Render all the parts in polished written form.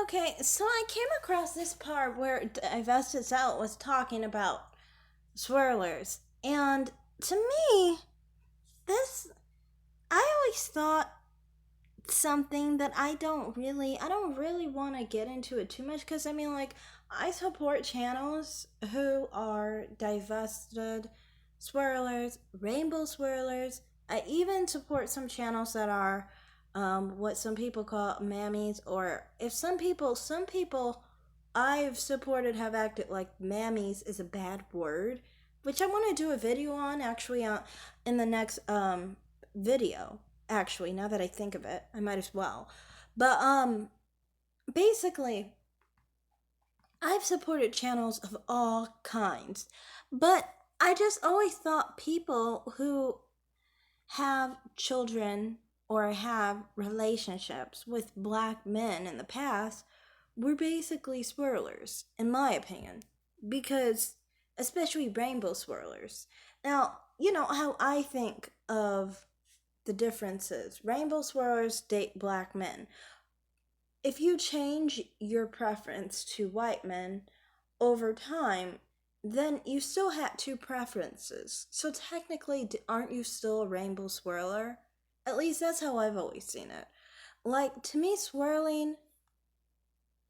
Okay, so I came across this part where Divested Zealot was talking about swirlers, and to me, this I always thought something that I don't really want to get into it too much because I mean, like, I support channels who are divested swirlers, rainbow swirlers. I even support some channels that are what some people call mammies, or if some people I've supported have acted like mammies is a bad word, which I want to do a video on actually in the next video. Actually, now that I think of it, I might as well. But basically, I've supported channels of all kinds, but I just always thought people who have children or have relationships with black men in the past were basically swirlers, in my opinion, because especially rainbow swirlers. Now, you know how I think of the differences. Rainbow swirlers date black men. If you change your preference to white men over time, then you still had two preferences. So technically, aren't you still a rainbow swirler? At least that's how I've always seen it. Like, to me, swirling,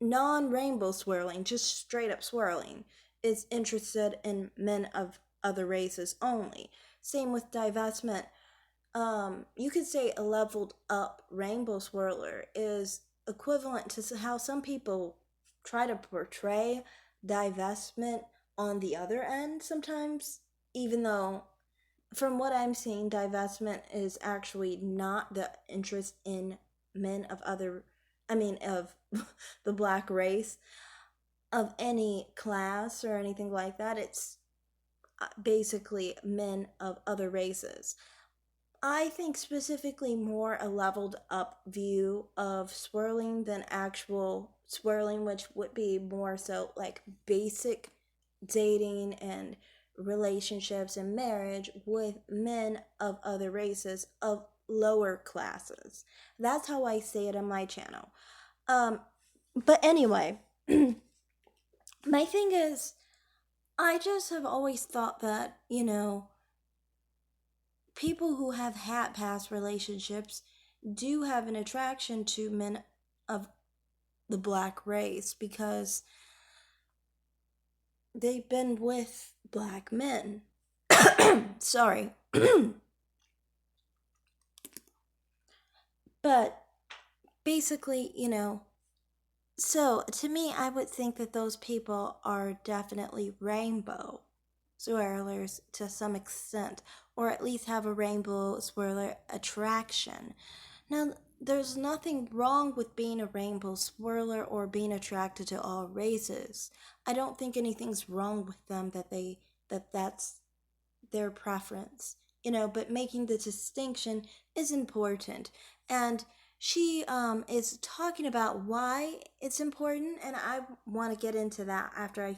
non rainbow swirling, just straight up swirling, is interested in men of other races only. Same with divestment. You could say a leveled up rainbow swirler is equivalent to how some people try to portray divestment on the other end sometimes, even though from what I'm seeing, divestment is actually not the interest in men of other, I mean, of the black race, of any class or anything like that. It's basically men of other races. I think specifically more a leveled up view of swirling than actual swirling, which would be more so like basic dating and relationships and marriage with men of other races of lower classes. That's how I say it on my channel. Um, but anyway, my thing is, I just have always thought that, you know, people who have had past relationships do have an attraction to men of the black race because they've been with black men. Sorry. But basically, you know, so to me, I would think that those people are definitely rainbow swirlers to some extent, or at least have a rainbow swirler attraction. Now, there's nothing wrong with being a rainbow swirler or being attracted to all races. I don't think anything's wrong with them that's their preference. You know, but making the distinction is important. And she is talking about why it's important, and I want to get into that after I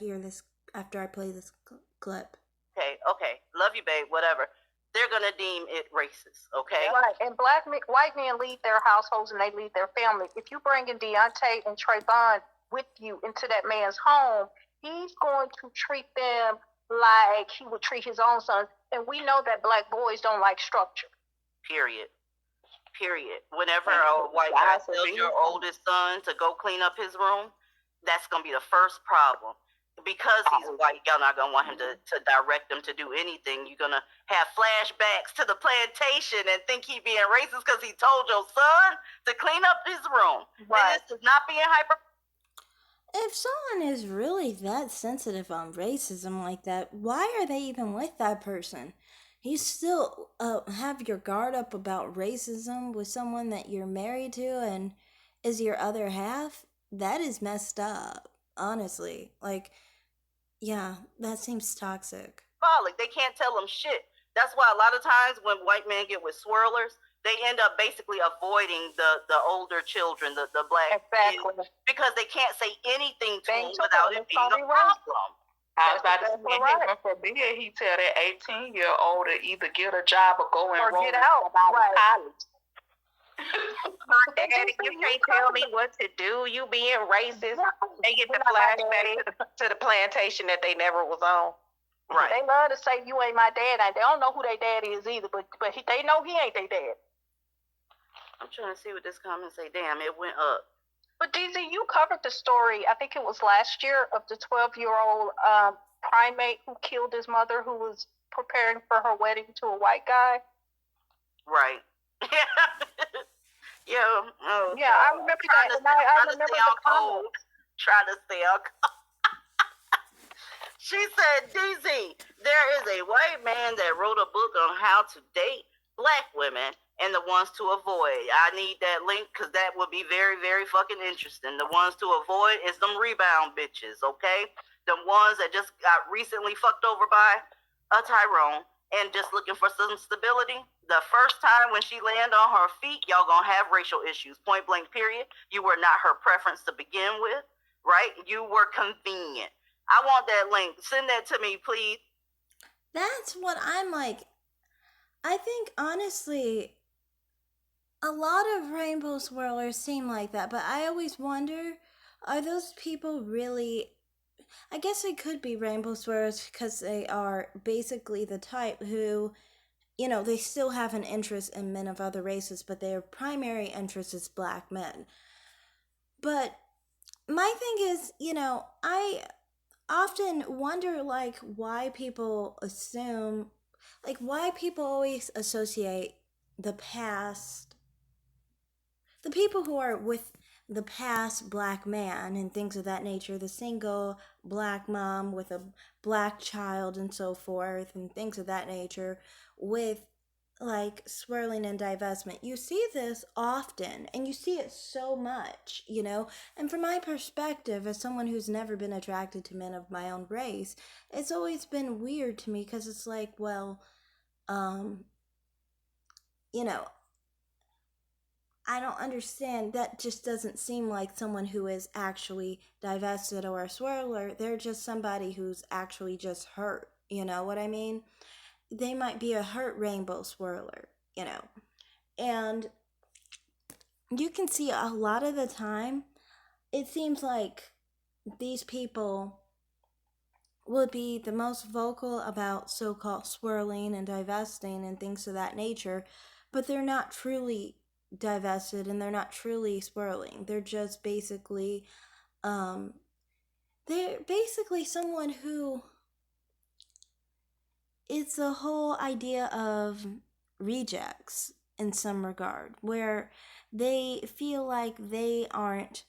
play this clip. Okay, love you, babe, whatever. They're gonna deem it racist, okay? Right, and white men lead their households and they lead their family. If you bring in Deontay and Trayvon with you into that man's home, he's going to treat them like he would treat his own sons. And we know that black boys don't like structure. Period. Whenever a white guy tells your oldest son to go clean up his room, that's gonna be the first problem. Because he's white, y'all not gonna want him to direct them to do anything. You're gonna have flashbacks to the plantation and think he being racist because he told your son to clean up his room. Right. And this is not being hyper. If someone is really that sensitive on racism like that, why are they even with that person? You still have your guard up about racism with someone that you're married to and is your other half? That is messed up, honestly. Like, yeah, that seems toxic. They can't tell them shit. That's why a lot of times when white men get with swirlers, they end up basically avoiding the older children, the black kids, because they can't say anything to them without it being a problem. I was about to say, heaven forbid he tell that 18-year-old to either get a job or go enroll get out. Right. College. My daddy, you can't tell me what to do. You being racist. They get the flashback to the plantation that they never was on. Right. They love to say you ain't my dad. They don't know who their dad is either, but they know he ain't their dad. I'm trying to see what this comment say. Damn, it went up. But DZ, you covered the story, I think it was last year, of the 12-year-old primate who killed his mother, who was preparing for her wedding to a white guy. Right. Yeah. Oh, yeah, I remember that. I remember the comments. Trying to stay on cold. She said, DZ, there is a white man that wrote a book on how to date black women and the ones to avoid. I need that link because that would be very, very fucking interesting. The ones to avoid is them rebound bitches, okay? The ones that just got recently fucked over by a Tyrone and just looking for some stability. The first time when she land on her feet, y'all gonna have racial issues, point blank period. You were not her preference to begin with, right? You were convenient. I want that link. Send that to me, please. That's what I'm like. I think, honestly, a lot of rainbow swirlers seem like that, but I always wonder, are those people really... I guess they could be rainbow swirlers because they are basically the type who, you know, they still have an interest in men of other races, but their primary interest is black men. But my thing is, you know, I often wonder, like, why people assume, like, why people always associate the past, the people who are with the past black man and things of that nature, the single black mom with a black child and so forth and things of that nature, with like swirling and divestment. You see this often and you see it so much, you know. And from my perspective, as someone who's never been attracted to men of my own race, it's always been weird to me because it's like, well, you know, I don't understand. That just doesn't seem like someone who is actually divested or a swirler. They're just somebody who's actually just hurt. You know what I mean? They might be a hurt rainbow swirler, you know. And you can see a lot of the time, it seems like these people would be the most vocal about so-called swirling and divesting and things of that nature, but they're not truly divested and they're not truly swirling. They're just basically they're basically someone who, it's the whole idea of rejects in some regard, where they feel like they aren't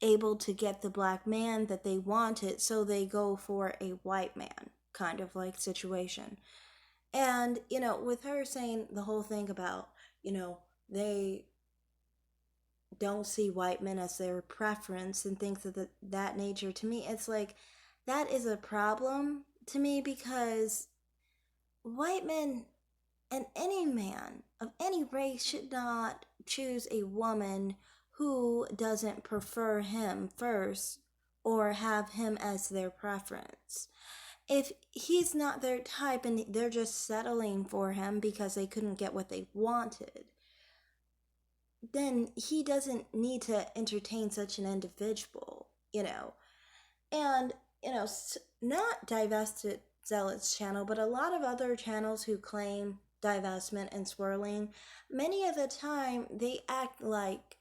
able to get the black man that they wanted, so they go for a white man kind of like situation. And, you know, with her saying the whole thing about, you know, they don't see white men as their preference and things of that nature, to me, it's like, that is a problem to me, because white men and any man of any race should not choose a woman who doesn't prefer him first or have him as their preference. If he's not their type and they're just settling for him because they couldn't get what they wanted, then he doesn't need to entertain such an individual, you know. And, you know, not Divested Zealot's channel, but a lot of other channels who claim divestment and swirling, many of the time they act like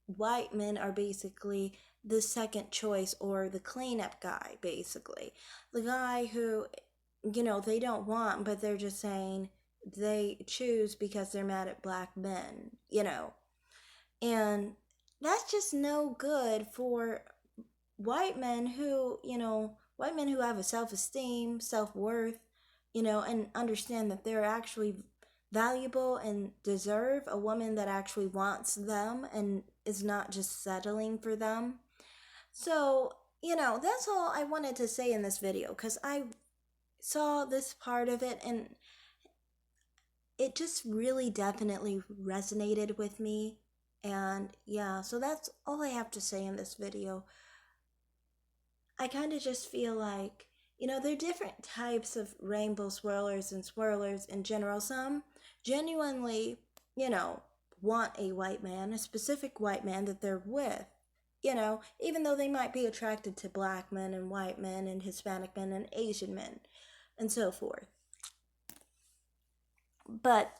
white men are basically the second choice or the cleanup guy, basically. The guy who, you know, they don't want, but they're just saying they choose because they're mad at black men, you know. And that's just no good for white men who, you know, white men who have a self-esteem, self-worth, you know, and understand that they're actually valuable and deserve a woman that actually wants them and is not just settling for them. So, you know, that's all I wanted to say in this video, because I saw this part of it and it just really definitely resonated with me. And yeah, so that's all I have to say in this video. I kind of just feel like, you know, there are different types of rainbow swirlers and swirlers in general. Some genuinely you know, want a white man, a specific white man that they're with. Even though they might be attracted to black men and white men and Hispanic men and Asian men and so forth. But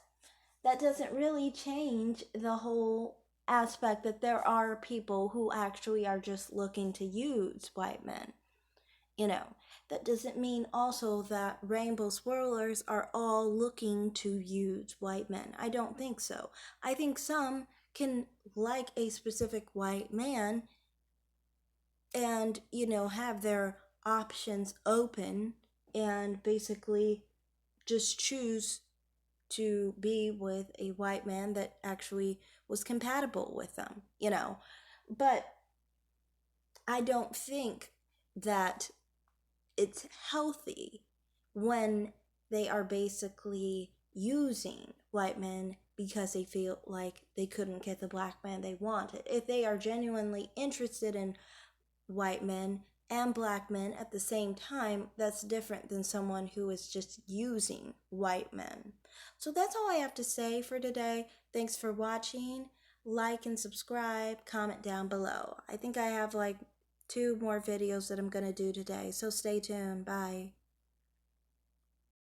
that doesn't really change the whole aspect that there are people who actually are just looking to use white men. That doesn't mean also that rainbow swirlers are all looking to use white men. I don't think so. I think some can like a specific white man and, have their options open and basically just choose to be with a white man that actually was compatible with them, But I don't think that it's healthy when they are basically using white men because they feel like they couldn't get the black man they wanted. If they are genuinely interested in white men and black men at the same time, that's different than someone who is just using white men. So that's all I have to say for today. Thanks for watching. Like and subscribe, comment down below. I think I have like 2 more videos that I'm going to do today, so stay tuned. Bye.